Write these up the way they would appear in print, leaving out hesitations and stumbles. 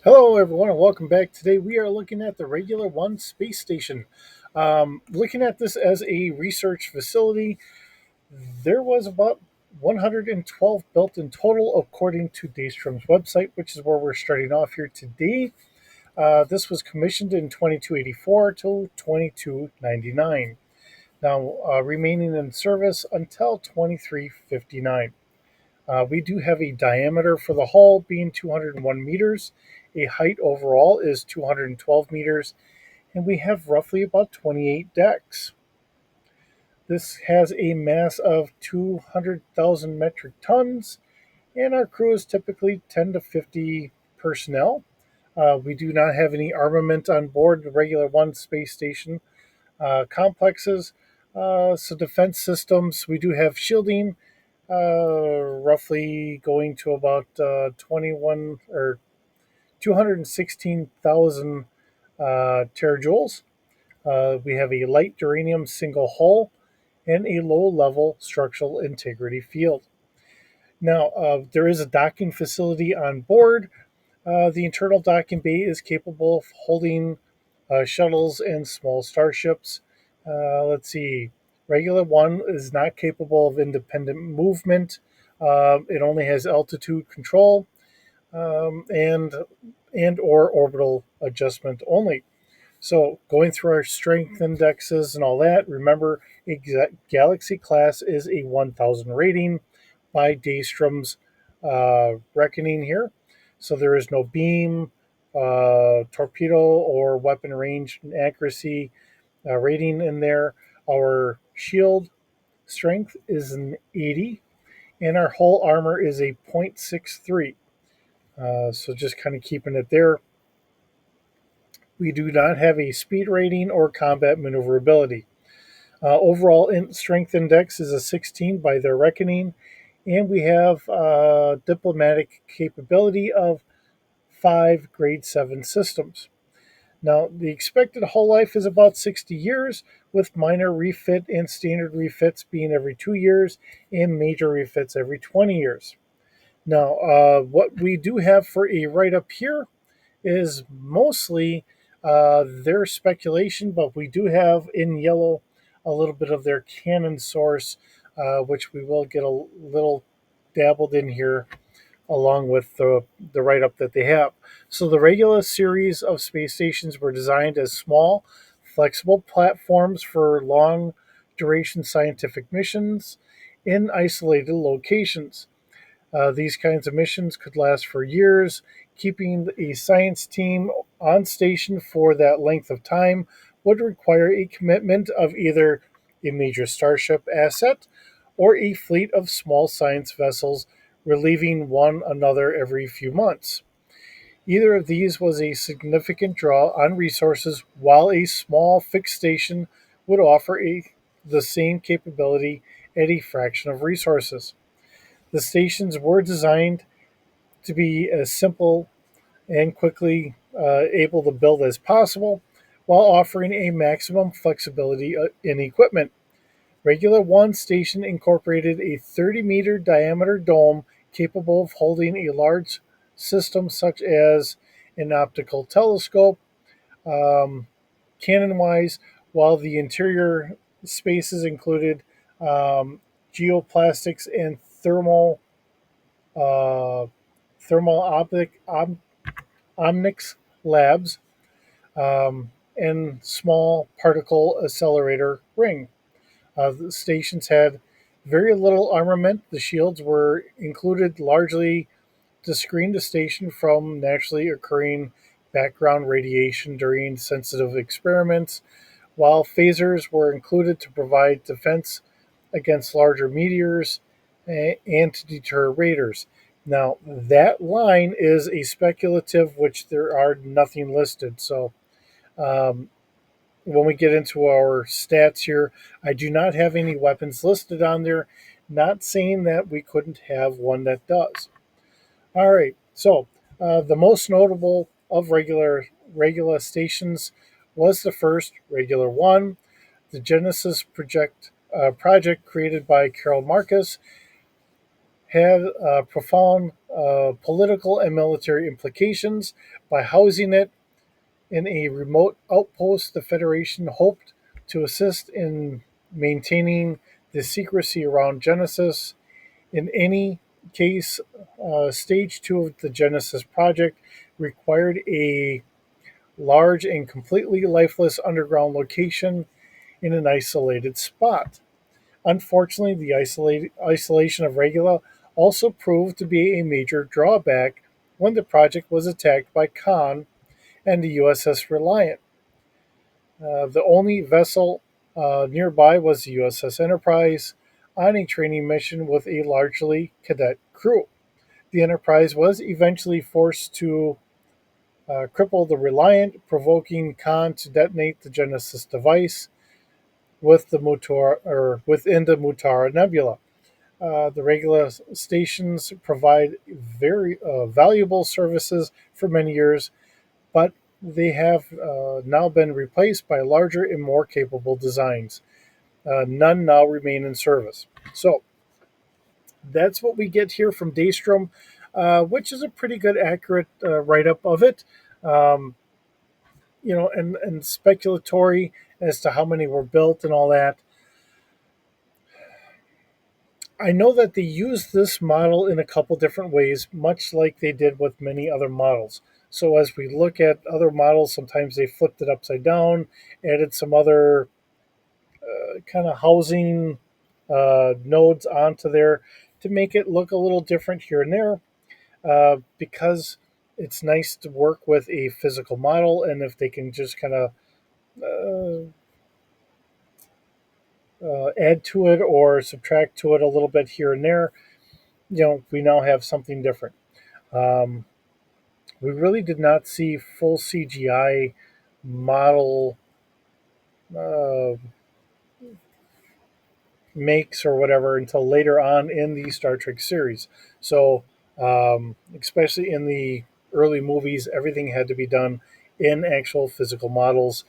Hello, everyone, and welcome back. Today, we are looking at the Regular One space station. Looking at this as a research facility, there was about 112 built in total, according to Daystrom's website, which is where we're starting off here today. This was commissioned in 2284 till 2299. Now, remaining in service until 2359. We do have a diameter for the hull being 201 meters. A height overall is 212 meters, and we have roughly about 28 decks. This has a mass of 200,000 metric tons, and our crew is typically 10 to 50 personnel. We do not have any armament on board the regular one space station complexes. So, defense systems, we do have shielding, roughly going to about 21 or 216,000 terajoules. We have a light uranium single hull and a low level structural integrity field. Now, there is a docking facility on board. The internal docking bay is capable of holding shuttles and small starships. Let's see. Regular one is not capable of independent movement. It only has altitude control and or orbital adjustment only. So going through our strength indexes and all that, remember Galaxy class is a 1000 rating by Daystrom's reckoning here. So there is no beam, torpedo, or weapon range and accuracy rating in there. Our shield strength is an 80, and our hull armor is a 0.63. So just kind of keeping it there. We do not have a speed rating or combat maneuverability. Overall strength index is a 16 by their reckoning, and we have diplomatic capability of 5 grade 7 systems. Now, the expected hull life is about 60 years, with minor refit and standard refits being every 2 years and major refits every 20 years. Now, what we do have for a write up here is mostly their speculation, but we do have in yellow a little bit of their canon source, which we will get a little dabbled in here along with the write up that they have. So, the Regula series of space stations were designed as small, flexible platforms for long duration scientific missions in isolated locations. These kinds of missions could last for years. Keeping a science team on station for that length of time would require a commitment of either a major starship asset or a fleet of small science vessels relieving one another every few months. Either of these was a significant draw on resources, while a small fixed station would offer the same capability at a fraction of resources. The stations were designed to be as simple and quickly able to build as possible while offering a maximum flexibility in equipment. Regular One station incorporated a 30-meter diameter dome capable of holding a large system such as an optical telescope, um, cannon wise, while the interior spaces included geoplastics and uh, thermal optics labs, and small particle accelerator ring. The stations had very little armament. The shields were included largely to screen the station from naturally occurring background radiation during sensitive experiments, while phasers were included to provide defense against larger meteors and to deter raiders. Now, that line is a speculative, which there are nothing listed. So, um, when we get into our stats here, I do not have any weapons listed on there, not saying that we couldn't have one that does. All right, so the most notable of regular stations was the first Regular One, the Genesis project created by Carol Marcus had profound political and military implications. By housing it in a remote outpost, the Federation hoped to assist in maintaining the secrecy around Genesis. In any case, Stage 2 of the Genesis project required a large and completely lifeless underground location in an isolated spot. Unfortunately, the isolation of Regula also proved to be a major drawback when the project was attacked by Khan and the USS Reliant. The only vessel nearby was the USS Enterprise on a training mission with a largely cadet crew. The Enterprise was eventually forced to cripple the Reliant, provoking Khan to detonate the Genesis device within the Mutara Nebula. The Regula stations provide very valuable services for many years, but they have now been replaced by larger and more capable designs. None now remain in service. So that's what we get here from Daystrom, which is a pretty good, accurate write up of it. Um, and speculatory as to how many were built and all that. I know that they use this model in a couple different ways, much like they did with many other models. So as we look at other models, sometimes they flipped it upside down, added some other kind of housing nodes onto there to make it look a little different here and there, because it's nice to work with a physical model, and if they can just kind of uh, add to it or subtract to it a little bit here and there, we now have something different. Um, we really did not see full CGI model uh, makes or whatever until later on in the Star Trek series. So, especially in the early movies, everything had to be done in actual physical models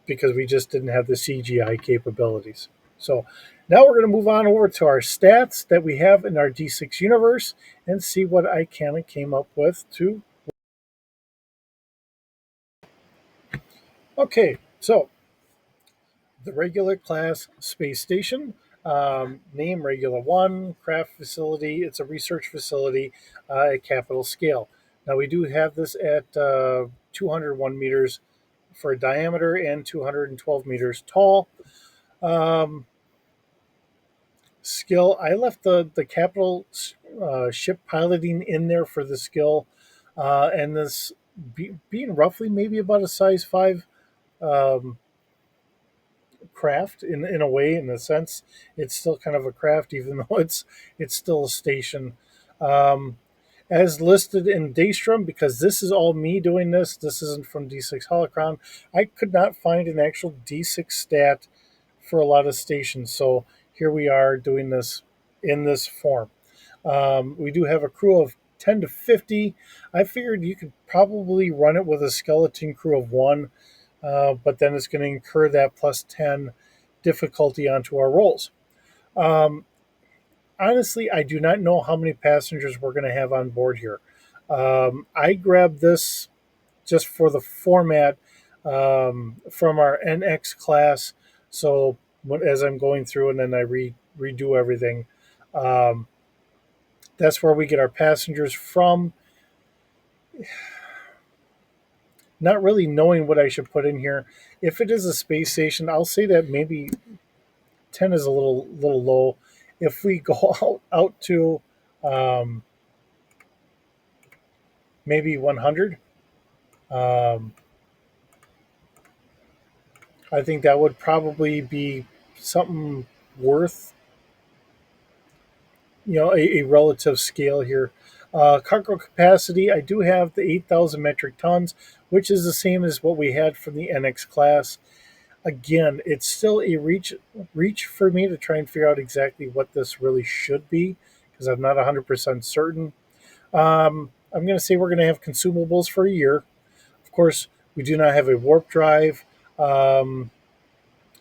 because we just didn't have the CGI capabilities. So, now we're going to move on over to our stats that we have in our D6 universe and see what I kind of came up with to. Okay, so the regular class space station, name Regula 1, craft facility. It's a research facility at capital scale. Now, we do have this at 201 meters for diameter and 212 meters tall. Um, Skill, I left the capital ship piloting in there for the skill, and this being roughly maybe about a size 5 um, craft in a way, in a sense it's still kind of a craft even though it's still a station. um, as listed in Daystrom, because this is all me doing this isn't from D6 Holocron. I could not find an actual D6 stat for a lot of stations, so here we are doing this in this form. We do have a crew of 10 to 50. I figured you could probably run it with a skeleton crew of 1, but then it's going to incur that plus 10 difficulty onto our rolls. Um, Honestly, I do not know how many passengers we're going to have on board here. I grabbed this just for the format from our NX class. So as I'm going through and then I redo everything, um, that's where we get our passengers from. Not really knowing what I should put in here. If it is a space station, I'll say that maybe 10 is a little low. If we go out to um, maybe 100, um, I think that would probably be something worth, a relative scale here. Cargo capacity, I do have the 8,000 metric tons, which is the same as what we had from the NX class. Again, it's still a reach for me to try and figure out exactly what this really should be because I'm not 100% certain. I'm going to say we're going to have consumables for a year. Of course, we do not have a warp drive. Um,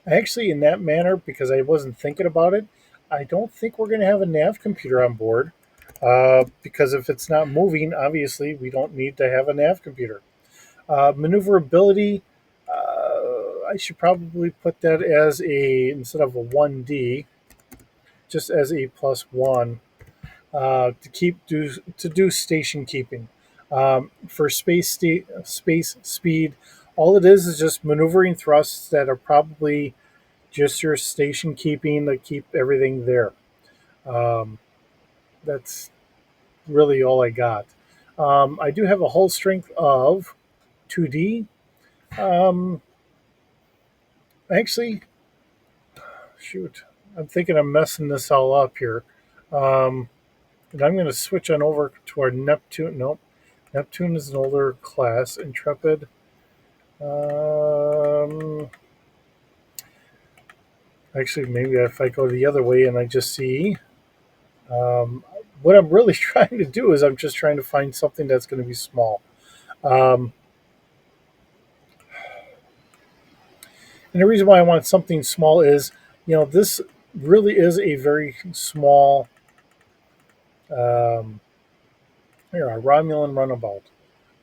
Actually, in that manner, because I wasn't thinking about it, I don't think we're going to have a nav computer on board. because if it's not moving, obviously we don't need to have a nav computer. Maneuverability, I should probably put that as a, instead of a 1D, just as a plus one, to do station keeping. For space speed, all it is just maneuvering thrusts that are probably just your station keeping to keep everything there. Um, that's really all I got. I do have a hull strength of 2D. Um, Actually, shoot, I'm thinking I'm messing this all up here. Um, and I'm going to switch on over to our Neptune. Nope, Neptune is an older class. Intrepid. Um, Actually, maybe if I go the other way and I just see, um, what I'm really trying to do is I'm just trying to find something that's going to be small. Um, and the reason why I want something small is, this really is a very small, um, here, a Romulan runabout.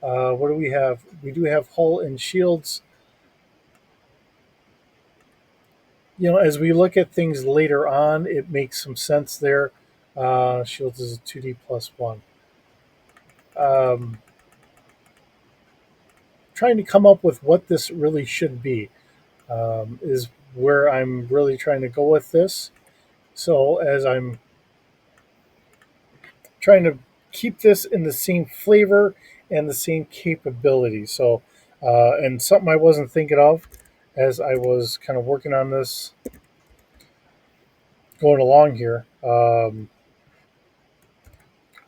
What do we have? We do have hull and shields. As we look at things later on, it makes some sense there. Shields is a 2D plus one. Um, Trying to come up with what this really should be is where I'm really trying to go with this. So as I'm trying to keep this in the same flavor and the same capability. So, and something I wasn't thinking of as I was kind of working on this going along here.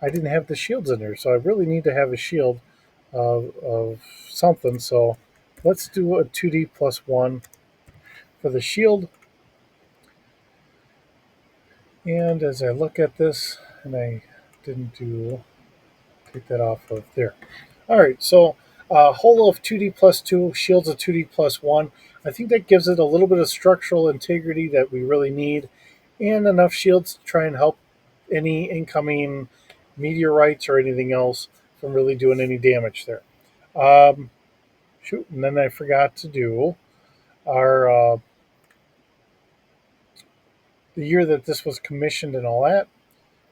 I didn't have the shields in there, so I really need to have a shield of something. So let's do a 2D plus one for the shield. And as I look at this, and I didn't do, take that off of there. All right, so hull of 2D plus two, shields of 2D plus one. I think that gives it a little bit of structural integrity that we really need, and enough shields to try and help any incoming meteorites or anything else from really doing any damage there. Um, Shoot, and then I forgot to do our the year that this was commissioned and all that.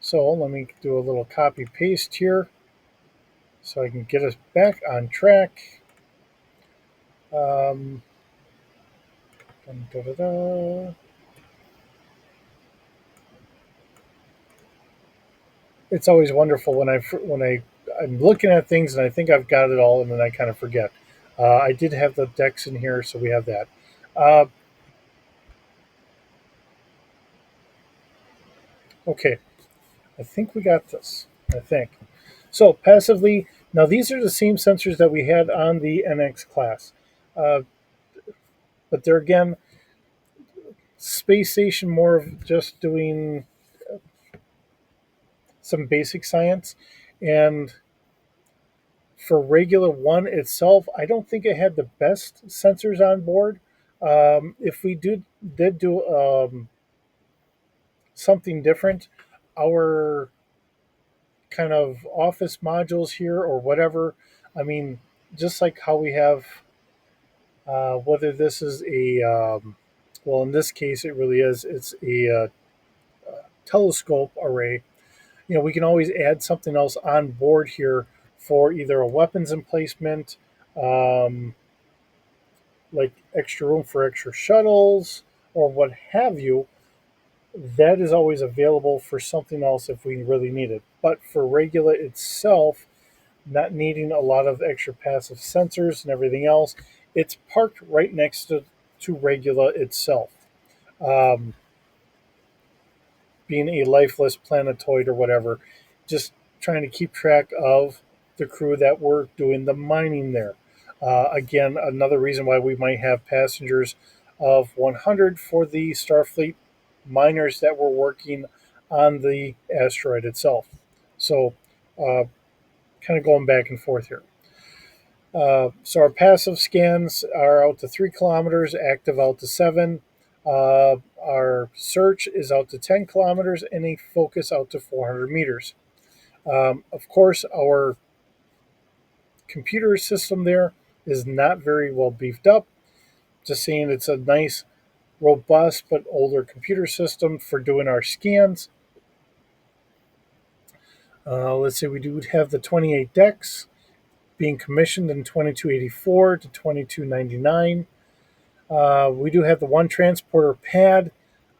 So let me do a little copy paste here so I can get us back on track. Um, dun, da, da, da. It's always wonderful when I'm looking at things and I think I've got it all, and then I kind of forget. I did have the decks in here, so we have that. Uh, okay, I think we got this. I think so. Passively, now these are the same sensors that we had on the NX class, uh, but they're again space station, more of just doing some basic science, and for Regula 1 itself, I don't think it had the best sensors on board. If we did do something different, our kind of office modules here or whatever, I mean, just like how we have, whether this is well, in this case, it really is, it's a telescope array. We can always add something else on board here for either a weapons emplacement, um, like extra room for extra shuttles or what have you. That is always available for something else if we really need it. But for Regula itself, not needing a lot of extra passive sensors and everything else, it's parked right next to Regula itself. Um, Being a lifeless planetoid or whatever, just trying to keep track of the crew that were doing the mining there. Again, another reason why we might have passengers of 100 for the Starfleet miners that were working on the asteroid itself. So, uh, kind of going back and forth here. So our passive scans are out to 3 kilometers, active out to 7. Our search is out to 10 kilometers, and a focus out to 400 meters. Of course, our computer system there is not very well beefed up. Just saying it's a nice, robust, but older computer system for doing our scans. Let's see, we do have the 28 decks being commissioned in 2284 to 2299. We do have the one transporter pad.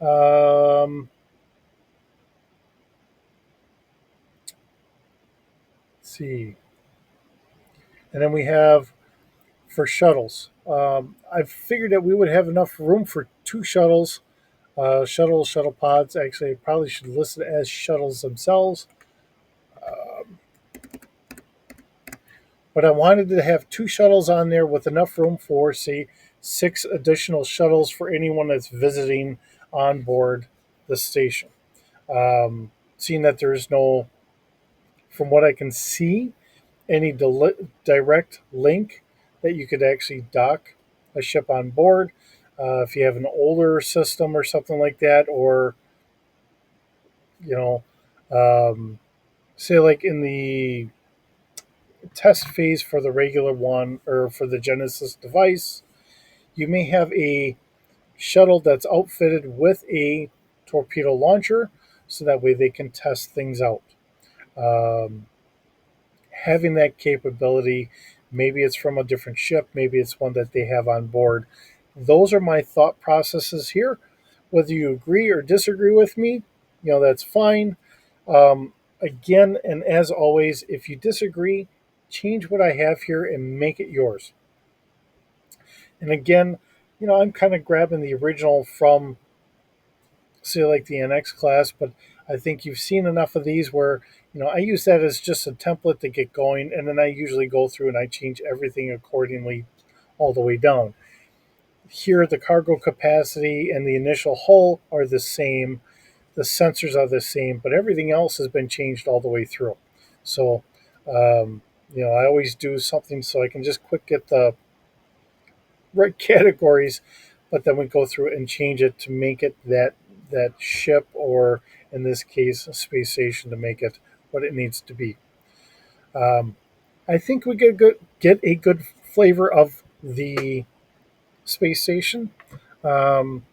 Let's see. And then we have for shuttles. I figured that we would have enough room for two shuttles. Shuttle pods. Actually, I probably should list it as shuttles themselves. But I wanted to have two shuttles on there with enough room for, say, six additional shuttles for anyone that's visiting on board the station. Seeing that there's no, from what I can see, any direct link that you could actually dock a ship on board. If you have an older system or something like that, or you know, um, say like in the test phase for the regular one or for the Genesis device, you may have a shuttle that's outfitted with a torpedo launcher, so that way they can test things out. Um, Having that capability, maybe it's from a different ship, maybe it's one that they have on board. Those are my thought processes here. Whether you agree or disagree with me, that's fine. Again, and as always, if you disagree, change what I have here and make it yours. And again, I'm kind of grabbing the original from, say, like the NX class, but I think you've seen enough of these where, I use that as just a template to get going, and then I usually go through and I change everything accordingly all the way down. Here, the cargo capacity and the initial hull are the same, the sensors are the same, but everything else has been changed all the way through. So, I always do something so I can just quick get the right categories, but then we go through and change it to make it that ship, or in this case, a space station, to make it what it needs to be. Um, I think we get a good flavor of the space station. Um,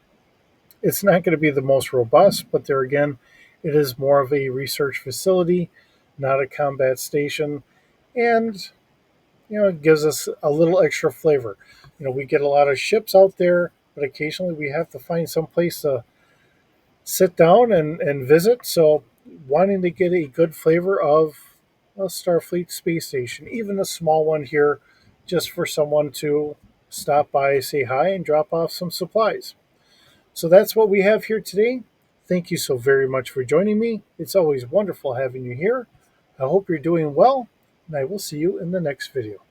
it's not going to be the most robust, but there again, it is more of a research facility, not a combat station, and it gives us a little extra flavor. We get a lot of ships out there, but occasionally we have to find some place to sit down and visit. So, wanting to get a good flavor of a Starfleet space station, even a small one here, just for someone to stop by, say hi, and drop off some supplies. So, that's what we have here today. Thank you so very much for joining me. It's always wonderful having you here. I hope you're doing well, and I will see you in the next video.